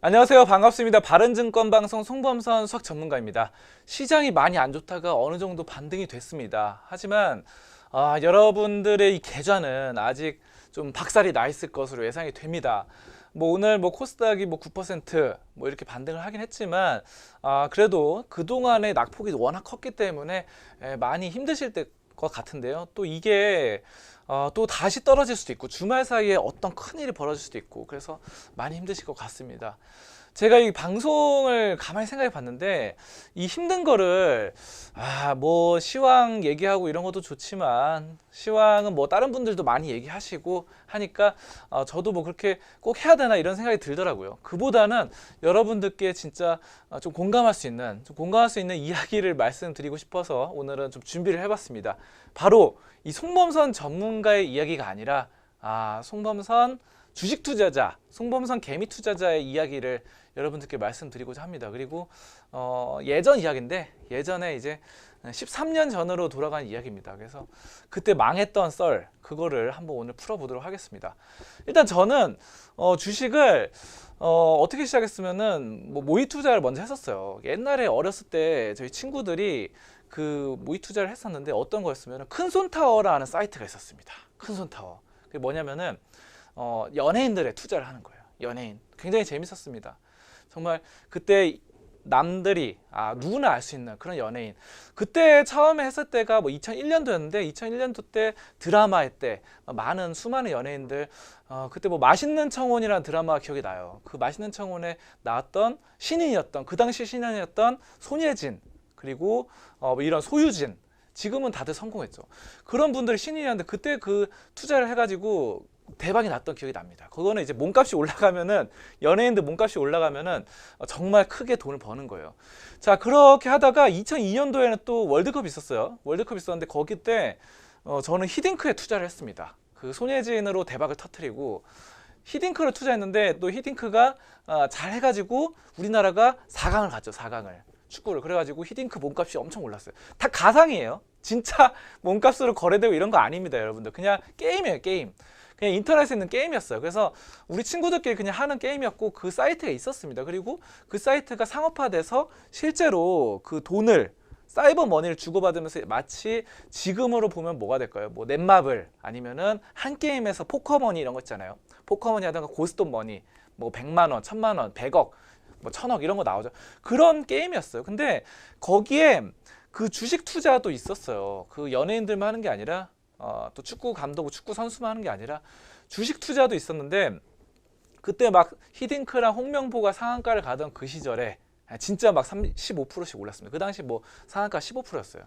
안녕하세요. 반갑습니다. 바른증권방송 송범선 수석 전문가입니다. 시장이 많이 안 좋다가 어느 정도 반등이 됐습니다. 하지만 여러분들의 이 계좌는 아직 좀 박살이 나 있을 것으로 예상이 됩니다. 오늘 코스닥이 9% 이렇게 반등을 하긴 했지만 그래도 그동안의 낙폭이 워낙 컸기 때문에 많이 힘드실 것 같은데요. 또 이게 또 다시 떨어질 수도 있고 주말 사이에 어떤 큰일이 벌어질 수도 있고 그래서 많이 힘드실 것 같습니다. 제가 이 방송을 가만히 생각해 봤는데 이 힘든 거를 시황 얘기하고 이런 것도 좋지만 시황은 다른 분들도 많이 얘기하시고 하니까 저도 그렇게 꼭 해야 되나 이런 생각이 들더라고요. 그보다는 여러분들께 진짜 좀 공감할 수 있는 이야기를 말씀드리고 싶어서 오늘은 좀 준비를 해봤습니다. 바로 이 송범선 전문가의 이야기가 아니라 송범선 주식 투자자, 송범선 개미 투자자의 이야기를 여러분들께 말씀드리고자 합니다. 그리고 예전 이야기인데 예전에 이제 13년 전으로 돌아간 이야기입니다. 그래서 그때 망했던 썰 그거를 한번 오늘 풀어보도록 하겠습니다. 일단 저는 주식을 어떻게 시작했으면은 모의 투자를 먼저 했었어요. 옛날에 어렸을 때 저희 친구들이 그 모의 투자를 했었는데 어떤 거였으면 큰손타워라는 사이트가 있었습니다. 큰손타워. 그게 뭐냐면은 연예인들의 투자를 하는 거예요. 연예인. 굉장히 재밌었습니다. 정말 그때 남들이 누구나 알 수 있는 그런 연예인. 그때 처음에 했을 때가 2001년도였는데 2001년도 때 드라마의 때 많은 수많은 연예인들 그때 맛있는 청혼이라는 드라마가 기억이 나요. 그 맛있는 청혼에 나왔던 신인이었던 그 당시 신인이었던 손예진 그리고 이런 소유진 지금은 다들 성공했죠. 그런 분들이 신인이었는데 그때 그 투자를 해가지고 대박이 났던 기억이 납니다. 그거는 이제 몸값이 올라가면은 연예인들 몸값이 올라가면은 정말 크게 돈을 버는 거예요. 자, 그렇게 하다가 2002년도에는 또 월드컵이 있었어요. 월드컵이 있었는데 거기 때 저는 히딩크에 투자를 했습니다. 그 손예진으로 대박을 터뜨리고 히딩크를 투자했는데 또 히딩크가 잘 해가지고 우리나라가 4강을 갔죠. 4강을 축구를. 그래가지고 히딩크 몸값이 엄청 올랐어요. 다 가상이에요. 진짜 몸값으로 거래되고 이런 거 아닙니다, 여러분들. 그냥 게임이에요, 게임. 그냥 인터넷에 있는 게임이었어요. 그래서 우리 친구들끼리 그냥 하는 게임이었고 그 사이트가 있었습니다. 그리고 그 사이트가 상업화돼서 실제로 그 돈을 사이버 머니를 주고받으면서 마치 지금으로 보면 뭐가 될까요? 넷마블 아니면은 한 게임에서 포커머니 이런 거 있잖아요. 포커머니 하다가 고스톱 머니 100만 원, 1000만 원, 100억, 1000억 이런 거 나오죠. 그런 게임이었어요. 근데 거기에 그 주식 투자도 있었어요. 그 연예인들만 하는 게 아니라 또 축구 감독, 축구 선수만 하는 게 아니라 주식 투자도 있었는데 그때 히딩크랑 홍명보가 상한가를 가던 그 시절에 진짜 15%씩 올랐습니다. 그 당시 상한가 15%였어요.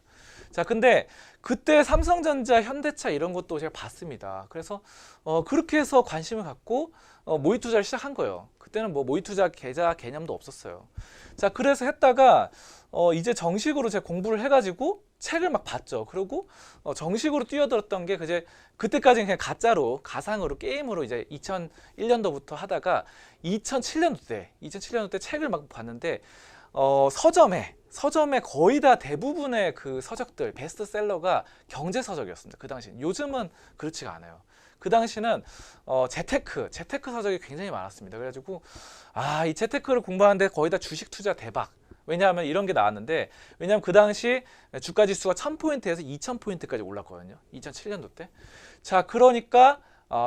자, 근데 그때 삼성전자, 현대차 이런 것도 제가 봤습니다. 그래서 그렇게 해서 관심을 갖고 모의 투자를 시작한 거예요. 그때는 모의 투자 계좌 개념도 없었어요. 자, 그래서 했다가 이제 정식으로 제가 공부를 해가지고 책을 봤죠. 그리고 정식으로 뛰어들었던 게 그때까지는 그냥 가상으로 게임으로 이제 2001년도부터 하다가 2007년도 때 책을 봤는데 서점에 거의 다 대부분의 그 서적들 베스트셀러가 경제 서적이었습니다. 그 당시는. 요즘은 그렇지가 않아요. 그 당시는 재테크 서적이 굉장히 많았습니다. 그래가지고 이 재테크를 공부하는데 거의 다 주식 투자 대박. 왜냐하면 이런 게 나왔는데 왜냐하면 그 당시 주가 지수가 1000포인트에서 2000포인트까지 올랐거든요. 2007년도 때. 자, 그러니까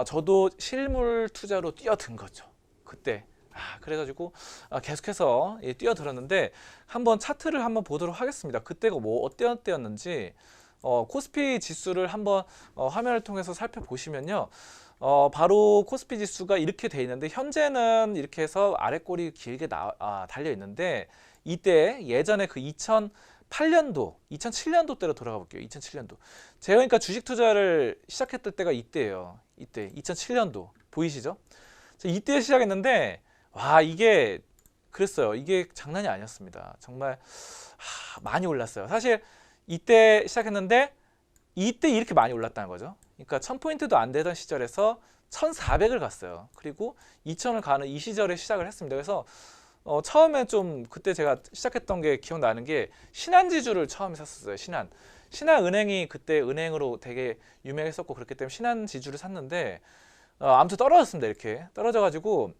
저도 실물 투자로 뛰어든 거죠. 그때. 그래가지고 계속해서 뛰어들었는데 한번 차트를 한번 보도록 하겠습니다. 그때가 어떤 때였는지 코스피 지수를 한번 화면을 통해서 살펴보시면요. 바로 코스피 지수가 이렇게 돼 있는데 현재는 이렇게 해서 아래 꼬리 길게 달려 있는데 이때 예전에 그 2008년도, 2007년도 때로 돌아가 볼게요. 2007년도. 제가 그러니까 주식 투자를 시작했을 때가 이때예요. 이때 2007년도 보이시죠? 이때 시작했는데 이게 그랬어요. 이게 장난이 아니었습니다. 정말 많이 올랐어요. 사실 이때 시작했는데 이때 이렇게 많이 올랐다는 거죠. 그러니까 1000포인트도 안 되던 시절에서 1400을 갔어요. 그리고 2000을 가는 이 시절에 시작을 했습니다. 그래서 처음에 좀 그때 제가 시작했던 게 기억나는 게 신한지주를 처음에 샀었어요. 신한은행이 그때 은행으로 되게 유명했었고 그렇기 때문에 신한지주를 샀는데 아무튼 떨어졌습니다. 이렇게 떨어져가지고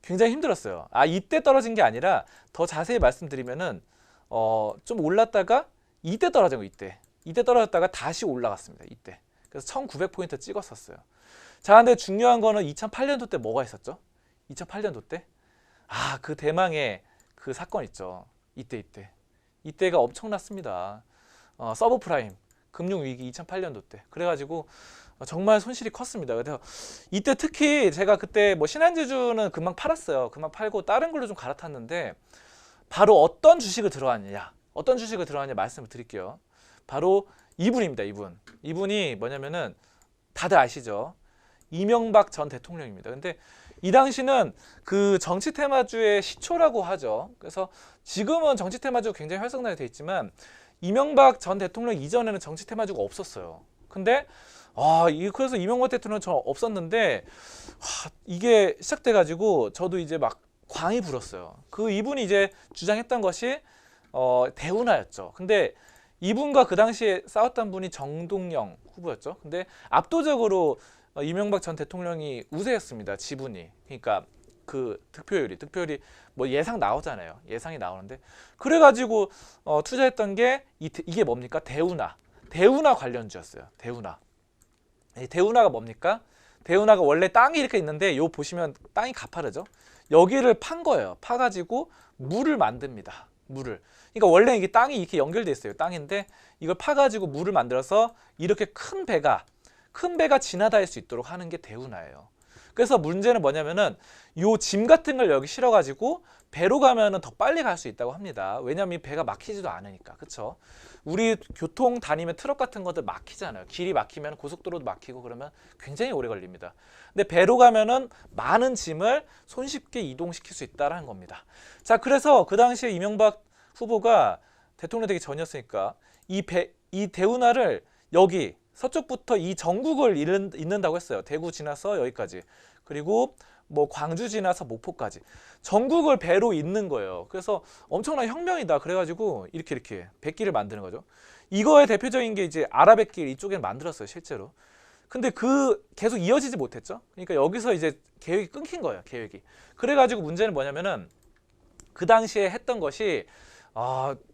굉장히 힘들었어요. 아, 이때 떨어진 게 아니라 더 자세히 말씀드리면은 좀 올랐다가 이때 떨어진 거 이때 떨어졌다가 다시 올라갔습니다. 이때. 그래서 1900포인트 찍었었어요. 자, 근데 중요한 거는 2008년도 때 뭐가 있었죠? 2008년도 때? 아, 그 대망의 그 사건 있죠. 이때가 엄청났습니다. 서브프라임 금융위기 2008년도 때. 그래가지고 정말 손실이 컸습니다. 그래서 이때 특히 제가 그때 뭐 신한지주는 금방 팔았어요. 금방 팔고 다른 걸로 좀 갈아탔는데 바로 어떤 주식을 들어왔느냐 말씀을 드릴게요. 바로 이분입니다. 이분이 뭐냐면은 다들 아시죠? 이명박 전 대통령입니다. 근데 이 당시는 그 정치 테마주의 시초라고 하죠. 그래서 지금은 정치 테마주가 굉장히 활성화되어 있지만 이명박 전 대통령 이전에는 정치 테마주가 없었어요. 근데 그래서 이명박 대통령 저 없었는데 이게 시작돼 가지고 저도 이제 막 광이 불었어요. 그 이분이 이제 주장했던 것이 대운하였죠. 근데 이분과 그 당시에 싸웠던 분이 정동영 후보였죠. 근데 압도적으로 이명박 전 대통령이 우세했습니다. 지분이. 그러니까 그 득표율이 뭐 예상 나오잖아요. 예상이 나오는데 그래가지고 투자했던 게 이게 뭡니까? 대운하 관련주였어요. 이 대운하가 뭡니까? 대운하가 원래 땅이 이렇게 있는데 요 보시면 땅이 가파르죠. 여기를 판 거예요. 파가지고 물을 만듭니다. 그러니까 원래 이게 땅이 이렇게 연결돼 있어요. 땅인데 이걸 파가지고 물을 만들어서 이렇게 큰 배가 지나다닐 수 있도록 하는 게 대운하예요. 그래서 문제는 뭐냐면은 요 짐 같은 걸 여기 실어가지고 배로 가면은 더 빨리 갈 수 있다고 합니다. 왜냐면 이 배가 막히지도 않으니까. 그쵸? 우리 교통 다니면 트럭 같은 것들 막히잖아요. 길이 막히면 고속도로도 막히고 그러면 굉장히 오래 걸립니다. 근데 배로 가면은 많은 짐을 손쉽게 이동시킬 수 있다는 겁니다. 자, 그래서 그 당시에 이명박 후보가 대통령 되기 전이었으니까 이 대운하를 여기 서쪽부터 이 전국을 잇는다고 했어요. 대구 지나서 여기까지. 그리고 뭐 광주 지나서 목포까지. 전국을 배로 잇는 거예요. 그래서 엄청난 혁명이다. 그래가지고 이렇게 백길을 만드는 거죠. 이거의 대표적인 게 이제 아라뱃길 이쪽에 만들었어요. 실제로. 근데 계속 이어지지 못했죠. 그러니까 여기서 이제 계획이 끊긴 거예요. 그래가지고 문제는 뭐냐면은 그 당시에 했던 것이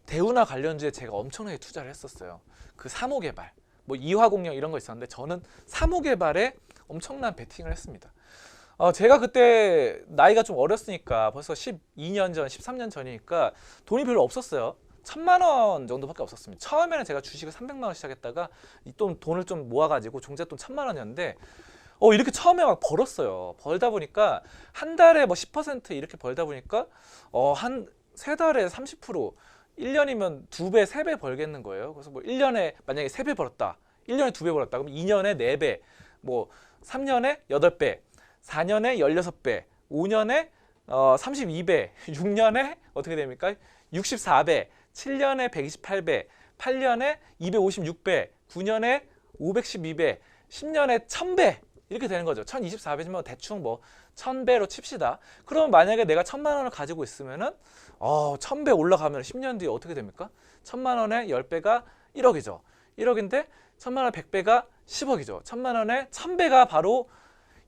대운하 관련주에 제가 엄청나게 투자를 했었어요. 그 사모개발. 뭐 이화공영 이런 거 있었는데 저는 사모개발에 엄청난 베팅을 했습니다. 제가 그때 나이가 좀 어렸으니까 벌써 12년 전, 13년 전이니까 돈이 별로 없었어요. 1000만 원 정도밖에 없었습니다. 처음에는 제가 주식을 300만 원 시작했다가 또 돈을 좀 모아가지고 종잣돈 1000만 원이었는데 이렇게 처음에 막 벌었어요. 벌다 보니까 한 달에 뭐 10% 이렇게 벌다 보니까 한 세 달에 30%, 1년이면 2배, 3배 벌겠는 거예요. 그래서 뭐 1년에 만약에 3배 벌었다. 1년에 2배 벌었다. 그럼 2년에 4배, 뭐 3년에 8배, 4년에 16배, 5년에 32배, 6년에 어떻게 됩니까? 64배, 7년에 128배, 8년에 256배, 9년에 512배, 10년에 1000배 이렇게 되는 거죠. 1024배지만 대충 뭐 1000배로 칩시다. 그러면 만약에 내가 1000만 원을 가지고 있으면은 1000배 올라가면 10년 뒤에 어떻게 됩니까? 1000만 원에 10배가 1억이죠. 1억인데 1000만 원에 100배가 10억이죠. 1000만 원에 1000배가 바로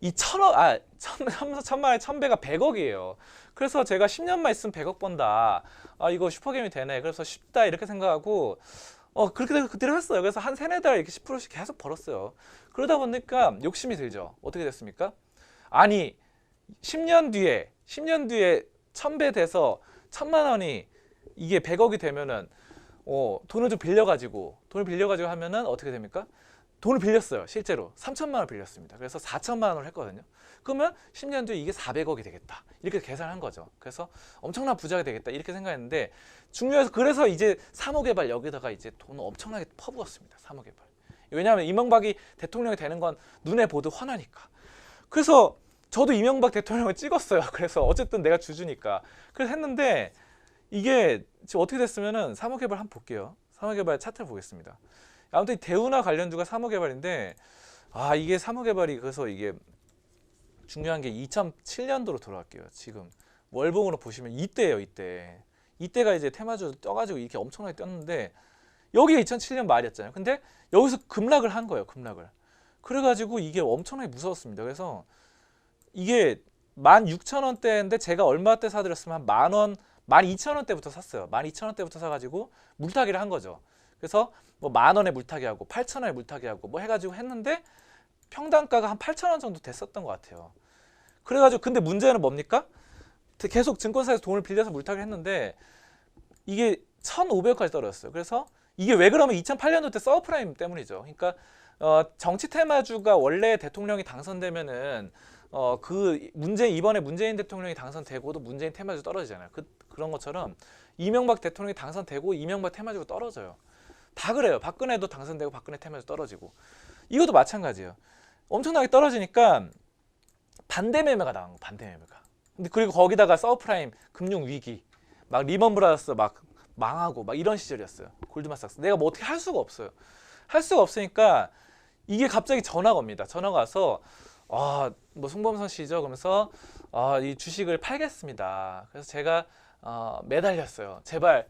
이 1000억, 1000만 원에 1000배가 100억이에요. 그래서 제가 10년만 있으면 100억 번다. 이거 슈퍼게임이 되네. 그래서 쉽다 이렇게 생각하고 그렇게 그대로 했어요. 그래서 한 3-4달 이렇게 10%씩 계속 벌었어요. 그러다 보니까 욕심이 들죠. 어떻게 됐습니까? 아니 10년 뒤에 1000배 돼서 1000만 원이 이게 100억이 되면은 돈을 빌려가지고 하면은 어떻게 됩니까? 돈을 빌렸어요. 실제로 3천만 원 빌렸습니다. 그래서 4천만 원을 했거든요. 그러면 10년 뒤에 이게 400억이 되겠다. 이렇게 계산한 거죠. 그래서 엄청난 부자가 되겠다. 이렇게 생각했는데 중요해서 그래서 이제 사모개발 여기다가 이제 돈을 엄청나게 퍼부었습니다. 사모개발. 왜냐하면 이명박이 대통령이 되는 건 눈에 보듯 훤하니까. 그래서 저도 이명박 대통령을 찍었어요. 그래서 어쨌든 내가 주주니까. 그래서 했는데 이게 지금 어떻게 됐으면은 사모개발 한번 볼게요. 사모개발 차트를 보겠습니다. 아무튼 대운하 관련주가 사모개발인데 이게 사모개발이 그래서 이게 중요한 게 2007년도로 돌아갈게요. 지금 월봉으로 보시면 이때예요. 이때가 이제 테마주 떠가지고 이렇게 엄청나게 떴는데 여기가 2007년 말이었잖아요. 근데 여기서 급락을 한 거예요. 그래가지고 이게 엄청나게 무서웠습니다. 그래서 이게 16,000원대인데 제가 얼마 때 사드렸으면 한 만 원, 12,000원대부터 샀어요. 12,000원대부터 사가지고 물타기를 한 거죠. 그래서 뭐 만 원에 물타기 하고 8,000원에 물타기 하고 뭐 해가지고 했는데 평당가가 한 8,000원 정도 됐었던 것 같아요. 그래가지고 근데 문제는 뭡니까? 계속 증권사에서 돈을 빌려서 물타기를 했는데 이게 1,500원까지 떨어졌어요. 그래서 이게 왜 그러면 2008년도 때 서브프라임 때문이죠. 그러니까 정치 테마주가 원래 대통령이 당선되면은 이번에 문재인 대통령이 당선되고도 문재인 테마주 떨어지잖아요. 그런 것처럼 이명박 대통령이 당선되고 이명박 테마주가 떨어져요. 다 그래요. 박근혜도 당선되고 박근혜 테마주 떨어지고 이것도 마찬가지예요. 엄청나게 떨어지니까 반대 매매가 나온 거, 반대 매매가. 근데 그리고 거기다가 서브프라임 금융 위기, 막 리먼 브라더스 막 망하고 막 이런 시절이었어요. 골드만삭스. 내가 뭐 어떻게 할 수가 없어요. 할 수가 없으니까 이게 갑자기 전화가 옵니다. 전화가 와서 뭐 송범선 씨죠. 그러면서 이 주식을 팔겠습니다. 그래서 제가 매달렸어요. 제발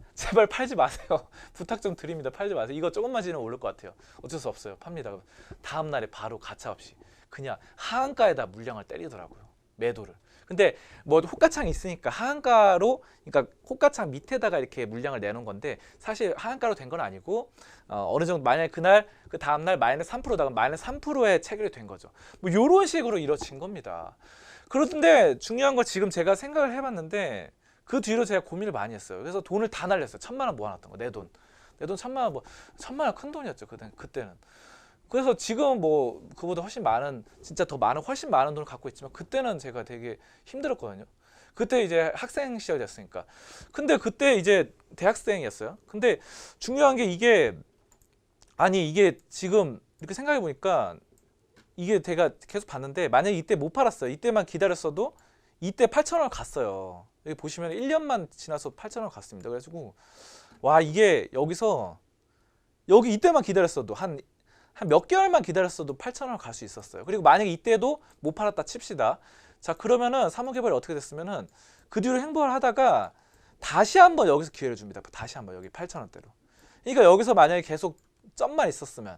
팔지 마세요. 부탁 좀 드립니다. 팔지 마세요. 이거 조금만 지나면 오를 것 같아요. 어쩔 수 없어요. 팝니다. 다음 날에 바로 가차 없이 그냥 하한가에다 물량을 때리더라고요. 매도를. 근데 뭐 호가창이 있으니까 하한가로, 그러니까 호가창 밑에다가 이렇게 물량을 내놓은 건데 사실 하한가로 된 건 아니고 어느 정도 만약에 그날 그 다음 날 마이너스 3%다가 마이너스 3%에 체결이 된 거죠. 뭐 이런 식으로 이루어진 겁니다. 그런데 중요한 거 지금 제가 생각을 해봤는데 그 뒤로 제가 고민을 많이 했어요. 그래서 돈을 다 날렸어요. 1,000만 원 모아놨던 거, 내 돈 1,000만 원, 뭐 1,000만 원 큰 돈이었죠. 그때는. 그래서 지금 뭐 그보다 훨씬 많은, 진짜 더 많은, 훨씬 많은 돈을 갖고 있지만 그때는 제가 되게 힘들었거든요. 그때 이제 학생 시절이었으니까. 근데 그때 이제 대학생이었어요. 근데 중요한 게 이게 지금 이렇게 생각해 보니까 이게 제가 계속 봤는데 만약에 이때 못 팔았어요. 이때만 기다렸어도 이때 8,000원 갔어요. 여기 보시면 1년만 지나서 8,000원 갔습니다. 그래가지고 와, 이게 여기 이때만 기다렸어도 한 몇 개월만 기다렸어도 8,000원 갈 수 있었어요. 그리고 만약에 이때도 못 팔았다 칩시다. 자, 그러면은 사무개발이 어떻게 됐으면은 그 뒤로 행보를 하다가 다시 한번 여기서 기회를 줍니다. 다시 한번 여기 8,000원대로. 그러니까 여기서 만약에 계속 점만 있었으면,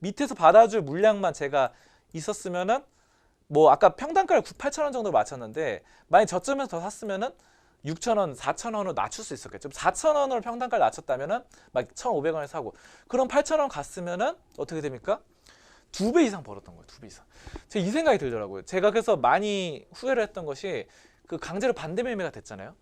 밑에서 받아줄 물량만 제가 있었으면은 뭐 아까 평단가를 8,000원 정도로 맞췄는데 만약 저점에서 더 샀으면은 6,000원, 4,000원으로 낮출 수 있었겠죠. 4,000원으로 평단가를 낮췄다면은 막 1,500원에 사고, 그럼 8,000원 갔으면은 어떻게 됩니까? 2배 이상 벌었던 거예요. 2배 이상. 제가 이 생각이 들더라고요. 제가 그래서 많이 후회를 했던 것이 그 강제로 반대 매매가 됐잖아요.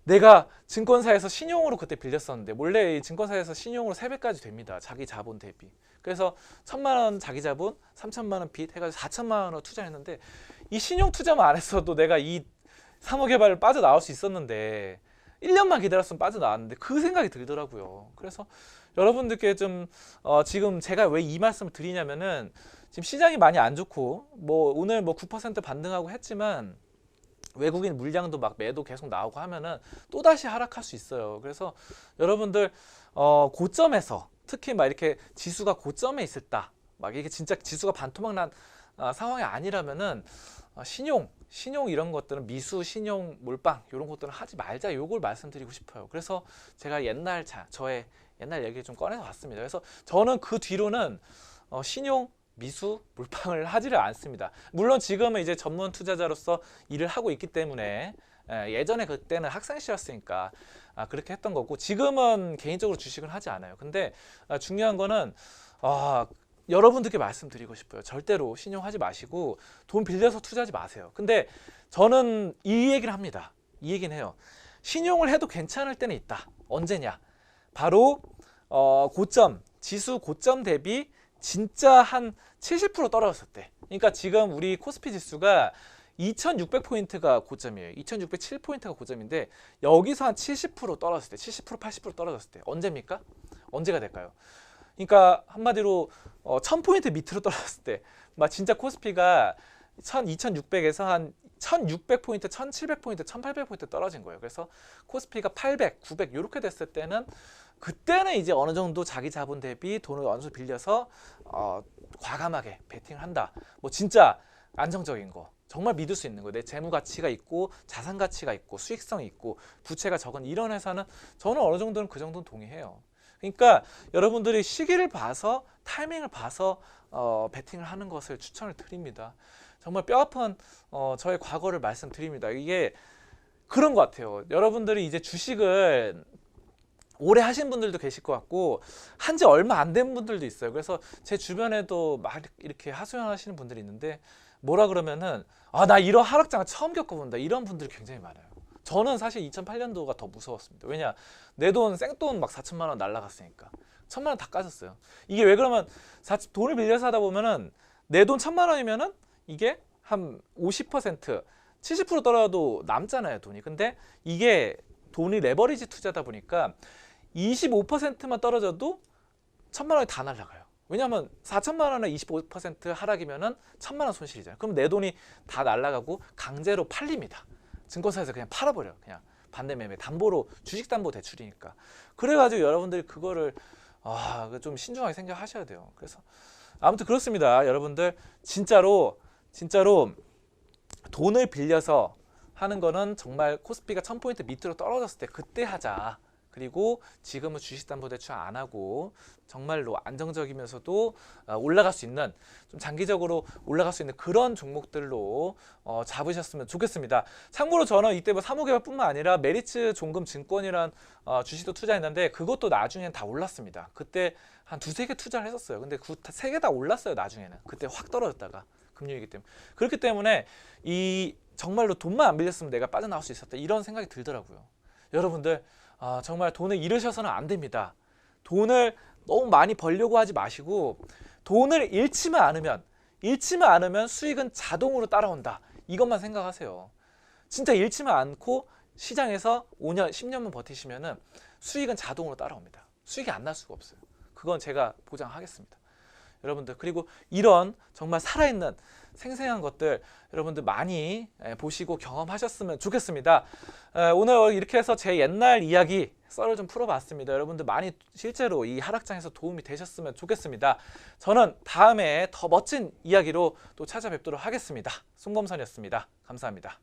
내가 증권사에서 신용으로 그때 빌렸었는데 원래 이 증권사에서 신용으로 3배까지 됩니다. 자기 자본 대비. 그래서 1,000만 원 자기 자본, 3,000만 원 빚 해가지고 4,000만 원을 투자했는데 이 신용 투자만 안 했어도 내가 이 사무개발을 빠져나올 수 있었는데 1년만 기다렸으면 빠져나왔는데 그 생각이 들더라고요. 그래서 여러분들께 좀 지금 제가 왜 이 말씀을 드리냐면은 지금 시장이 많이 안 좋고 뭐 오늘 뭐 9% 반등하고 했지만 외국인 물량도 막 매도 계속 나오고 하면은 또다시 하락할 수 있어요. 그래서 여러분들 고점에서 특히 막 이렇게 지수가 고점에 있을 때 막 이게 진짜 지수가 반토막 난 상황이 아니라면은 신용 이런 것들은 미수, 신용, 몰빵 이런 것들은 하지 말자, 요걸 말씀드리고 싶어요. 그래서 제가 저의 옛날 얘기 좀 꺼내서 왔습니다. 그래서 저는 그 뒤로는 신용, 미수, 몰빵을 하지를 않습니다. 물론 지금은 이제 전문 투자자로서 일을 하고 있기 때문에 예전에 그때는 학생 시절이었으니까 그렇게 했던 거고, 지금은 개인적으로 주식을 하지 않아요. 근데 중요한 거는 여러분들께 말씀드리고 싶어요. 절대로 신용하지 마시고 돈 빌려서 투자하지 마세요. 근데 저는 이 얘기를 합니다. 이 얘기는 해요. 신용을 해도 괜찮을 때는 있다. 언제냐? 바로 고점, 지수 고점 대비 진짜 한 70% 떨어졌을 때. 그러니까 지금 우리 코스피 지수가 2600포인트가 고점이에요. 2607포인트가 고점인데 여기서 한 70% 떨어졌을 때, 70% 80% 떨어졌을 때 언제입니까? 언제가 될까요? 그러니까 한마디로 1000포인트 밑으로 떨어졌을 때, 막 진짜 코스피가 2600에서 한 1600포인트, 1700포인트, 1800포인트 떨어진 거예요. 그래서 코스피가 800, 900 이렇게 됐을 때는 그때는 이제 어느 정도 자기 자본 대비 돈을 어느 정도 빌려서 과감하게 베팅을 한다. 뭐 진짜 안정적인 거, 정말 믿을 수 있는 거, 내 재무 가치가 있고 자산 가치가 있고 수익성이 있고 부채가 적은 이런 회사는 저는 어느 정도는 그 정도는 동의해요. 그러니까 여러분들이 시기를 봐서 타이밍을 봐서 베팅을 하는 것을 추천을 드립니다. 정말 뼈아픈 저의 과거를 말씀드립니다. 이게 그런 것 같아요. 여러분들이 이제 주식을 오래 하신 분들도 계실 것 같고 한 지 얼마 안 된 분들도 있어요. 그래서 제 주변에도 막 이렇게 하소연하시는 분들이 있는데 뭐라 그러면은 나 이런 하락장을 처음 겪어본다 이런 분들이 굉장히 많아요. 저는 사실 2008년도가 더 무서웠습니다. 왜냐 내 돈 생돈 막 4천만 원 날라갔으니까 1,000만 원 다 까졌어요. 이게 왜 그러면 돈을 빌려서 하다 보면은 내 돈 1,000만 원이면은 이게 한 50% 70% 떨어져도 남잖아요 돈이. 근데 이게 돈이 레버리지 투자다 보니까 25%만 떨어져도 1,000만 원이 다 날라가요. 왜냐하면 4천만 원에 25% 하락이면은 1,000만 원 손실이잖아요. 그럼 내 돈이 다 날라가고 강제로 팔립니다. 증권사에서 그냥 팔아버려. 그냥 반대매매 담보로 주식담보 대출이니까. 그래가지고 여러분들이 그거를 좀 신중하게 생각하셔야 돼요. 그래서 아무튼 그렇습니다. 여러분들 진짜로 돈을 빌려서 하는 거는 정말 코스피가 1000포인트 밑으로 떨어졌을 때 그때 하자. 그리고 지금은 주식담보대출 안 하고 정말로 안정적이면서도 올라갈 수 있는 좀 장기적으로 올라갈 수 있는 그런 종목들로 잡으셨으면 좋겠습니다. 참고로 저는 이때 뭐 사모개발뿐만 아니라 메리츠 종금증권이란 주식도 투자했는데 그것도 나중엔 다 올랐습니다. 그때 한 두세 개 투자를 했었어요. 근데 그 세 개 다 올랐어요. 나중에는 그때 확 떨어졌다가 금융위기 때문에. 그렇기 때문에 이 정말로 돈만 안 빌렸으면 내가 빠져나올 수 있었다 이런 생각이 들더라고요. 여러분들 정말 돈을 잃으셔서는 안 됩니다. 돈을 너무 많이 벌려고 하지 마시고 돈을 잃지만 않으면 수익은 자동으로 따라온다. 이것만 생각하세요. 진짜 잃지만 않고 시장에서 5년, 10년만 버티시면은 수익은 자동으로 따라옵니다. 수익이 안 날 수가 없어요. 그건 제가 보장하겠습니다. 여러분들 그리고 이런 정말 살아있는 생생한 것들 여러분들 많이 보시고 경험하셨으면 좋겠습니다. 오늘 이렇게 해서 제 옛날 이야기 썰을 좀 풀어봤습니다. 여러분들 많이 실제로 이 하락장에서 도움이 되셨으면 좋겠습니다. 저는 다음에 더 멋진 이야기로 또 찾아뵙도록 하겠습니다. 송범선이었습니다. 감사합니다.